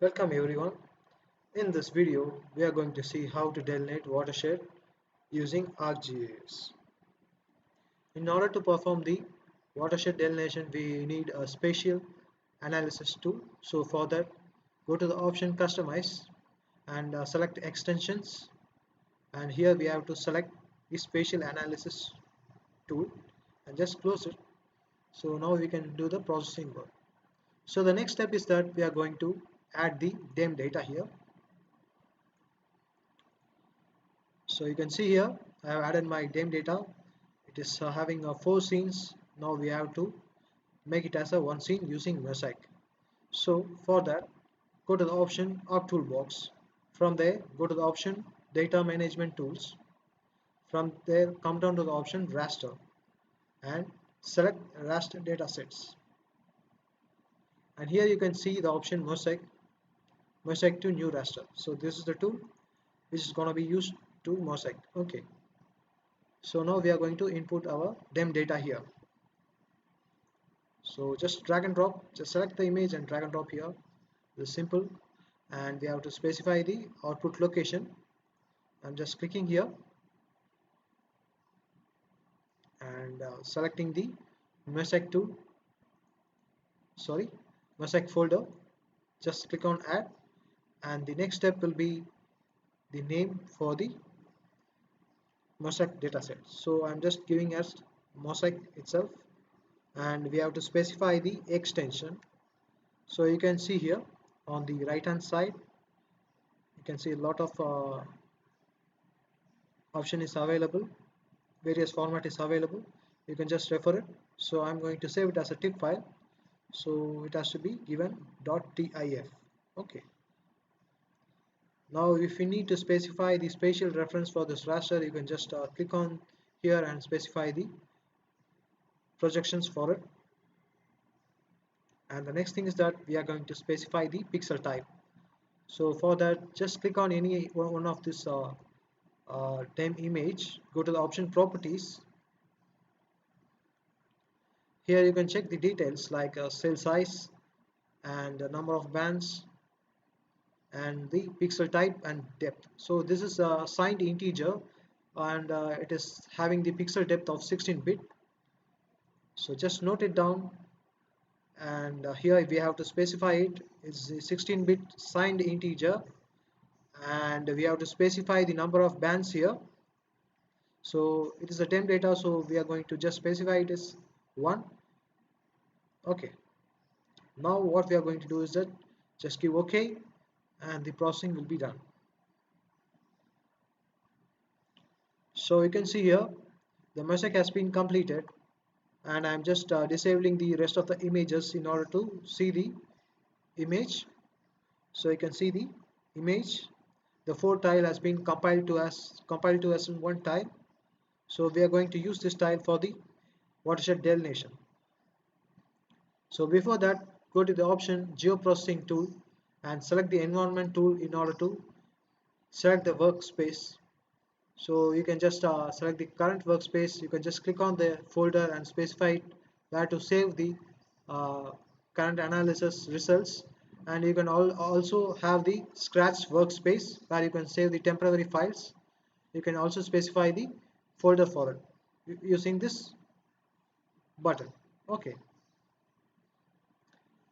Welcome everyone. In this video, we are going to see how to delineate watershed using ArcGIS. In order to perform the watershed delineation, we need a spatial analysis tool. So for that, go to the option Customize and select Extensions. And here we have to select the spatial analysis tool and just close it. So now we can do the processing work. So the next step is that we are going to add the DEM data here. So you can see here I have added my game data. It is having four scenes. Now we have to make it as a one scene using mosaic. So for that, go to the option Arc Toolbox. From there, go to the option Data Management Tools. From there, come down to the option Raster and select raster datasets. And here you can see the option Mosaic to New Raster. So this is the tool which is going to be used to Mosaic. Okay. So now we are going to input our DEM data here. So just drag and drop, just select the image and drag and drop here. This is simple, and we have to specify the output location. I'm just clicking here and selecting the mosaic tool, sorry, mosaic folder. Just click on add, and the next step will be the name for the mosaic dataset. So I'm just giving us mosaic itself, and we have to specify the extension. So you can see here on the right hand side, you can see a lot of option is available, various format is available. You can just refer it. So I'm going to save it as a TIFF file, so it has to be given .tif. Okay, now if you need to specify the spatial reference for this raster, you can just click on here and specify the projections for it. And the next thing is that we are going to specify the pixel type. So for that, just click on any one of this DEM image, go to the option properties. Here you can check the details like cell size and the number of bands and the pixel type and depth. So this is a signed integer, and it is having the pixel depth of 16-bit. So just note it down, and here we have to specify it. It's a 16-bit signed integer, and we have to specify the number of bands here. So it is a temp data, so we are going to just specify it as 1. Okay, now what we are going to do is that just give OK, and the processing will be done. So you can see here the mosaic has been completed, and I'm just disabling the rest of the images in order to see the image. So you can see the image. The 4 tile has been compiled to as one tile. So we are going to use this tile for the watershed delineation. So before that, go to the option Geoprocessing tool and select the environment tool in order to select the workspace. So you can just select the current workspace. You can just click on the folder and specify it where to save the uh, current analysis results. And you can also have the scratch workspace where you can save the temporary files. You can also specify the folder for it using this button. Okay,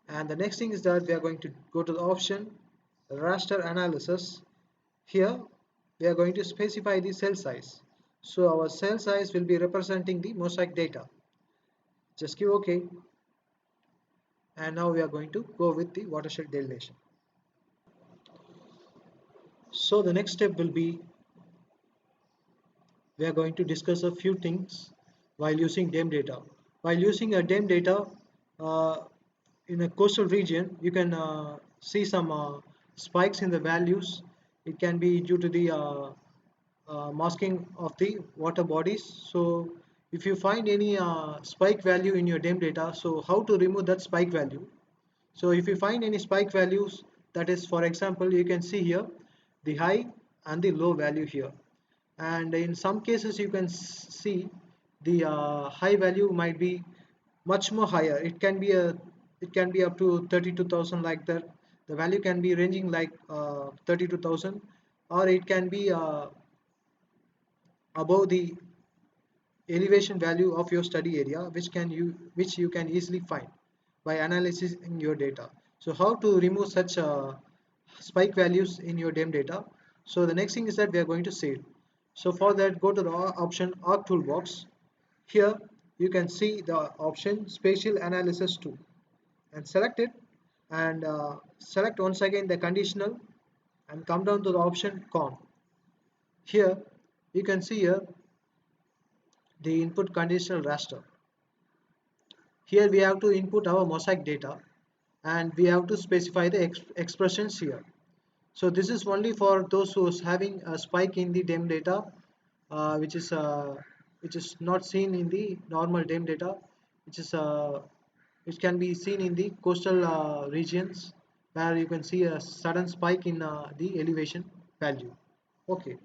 and the next thing is that we are going to go to the option raster analysis. Here we are going to specify the cell size. So our cell size will be representing the mosaic data. Just give OK, and now we are going to go with the watershed delineation. So the next step will be we are going to discuss a few things while using DEM data. While using a DEM data uh, in a coastal region, you can see some spikes in the values. It can be due to the masking of the water bodies. So if you find any spike value in your DEM data, so how to remove that spike value? So if you find any spike values, that is, for example, you can see here the high and the low value here, and in some cases you can see the high value might be much more higher. It can be up to 32,000 like that, The value can be ranging like 32,000, or it can be above the elevation value of your study area, which you can easily find by analyzing your data. So how to remove such spike values in your DEM data? So the next thing is that we are going to save. So for that, go to the option Arc Toolbox. Here you can see the option Spatial Analysis Tool, and select it, and select once again the conditional, and come down to the option Con. Here you can see here the input conditional raster. Here we have to input our mosaic data, and we have to specify the expressions here. So this is only for those who is having a spike in the DEM data, uh, which is uh, which is not seen in the normal DEM data, which is which can be seen in the coastal regions, where you can see a sudden spike in the elevation value. Okay,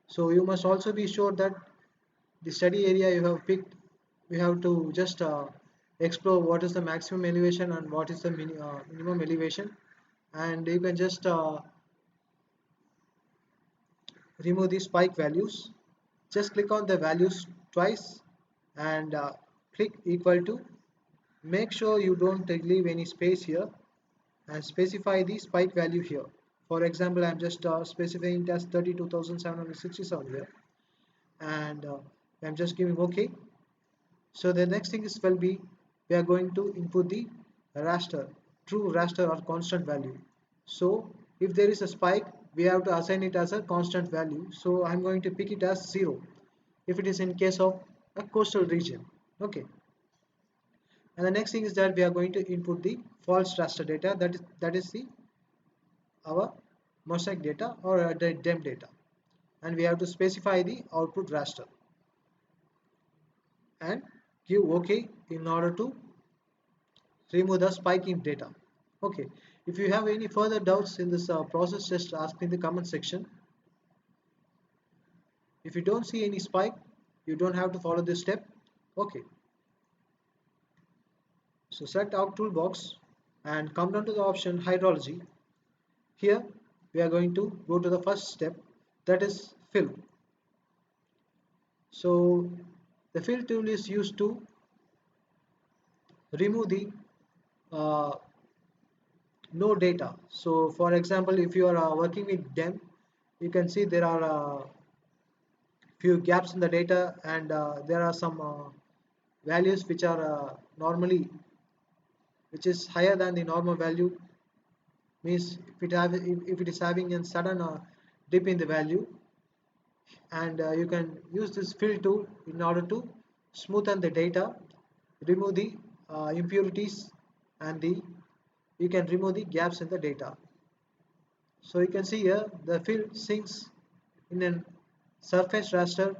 so you must also be sure that the study area you have picked, you have to just explore what is the maximum elevation and what is the minimum elevation, and you can just remove the spike values. Just click on the values twice, and click equal to. Make sure you don't leave any space here, and specify the spike value here. For example, I'm just specifying it as 32,767 here, and I'm just giving OK. So the next thing is will be, we are going to input the raster, true raster or constant value. So if there is a spike, we have to assign it as a constant value. So I'm going to pick it as 0 if it is in case of a coastal region. Okay. And the next thing is that we are going to input the false raster data, that is the our mosaic data or the DEM data, and we have to specify the output raster and give OK in order to remove the spike in data. Okay, if you have any further doubts in this process, just ask in the comment section. If you don't see any spike, you don't have to follow this step. Okay, so select our toolbox and come down to the option hydrology. Here we are going to go to the first step, that is fill. So the fill tool is used to remove the uh, no data. So for example, if you are working with DEM, you can see there are few gaps in the data, and there are some values which are normally, which is higher than the normal value, means if it is having a sudden dip in the value, and you can use this fill tool in order to smoothen the data, remove the impurities, and the you can remove the gaps in the data. So you can see here the fill sinks in a surface raster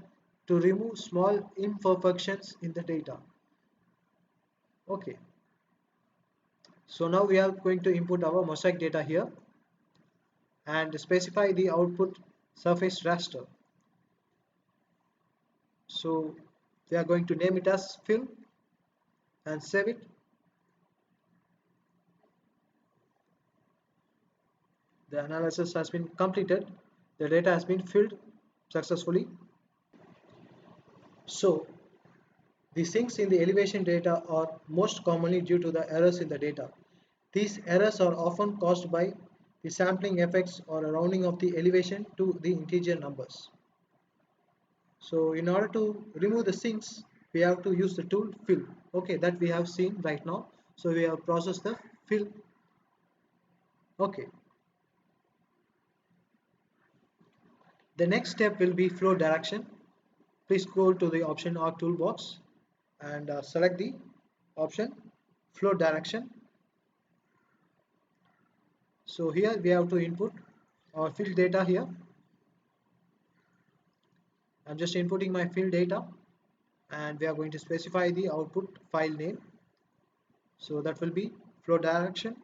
to remove small imperfections in the data. Okay, so now we are going to input our mosaic data here and specify the output surface raster. So we are going to name it as fill and save it. The analysis has been completed. The data has been filled successfully. So the sinks in the elevation data are most commonly due to the errors in the data. These errors are often caused by the sampling effects or a rounding of the elevation to the integer numbers. So in order to remove the sinks, we have to use the tool fill. Okay, that we have seen right now. So we have processed the fill. Okay. The next step will be flow direction. Please go to the option Arc Toolbox and select the option flow direction. So here we have to input our fill data here. I'm just inputting my fill data, and we are going to specify the output file name. So that will be flow direction.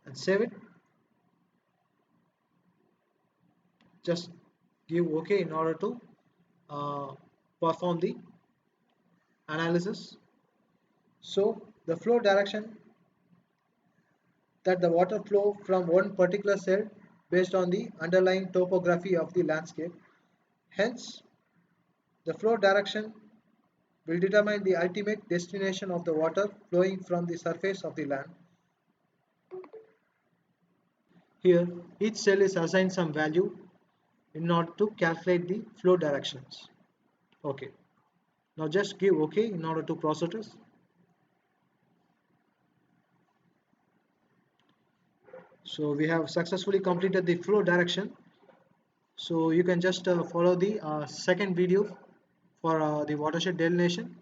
And save it. just give OK in order to uh, perform the analysis. So the flow direction, that the water flow from one particular cell based on the underlying topography of the landscape. Hence, the flow direction will determine the ultimate destination of the water flowing from the surface of the land. Here, each cell is assigned some value in order to calculate the flow directions. Okay, now just give OK in order to process it. So we have successfully completed the flow direction. So you can just follow the second video for the watershed delineation.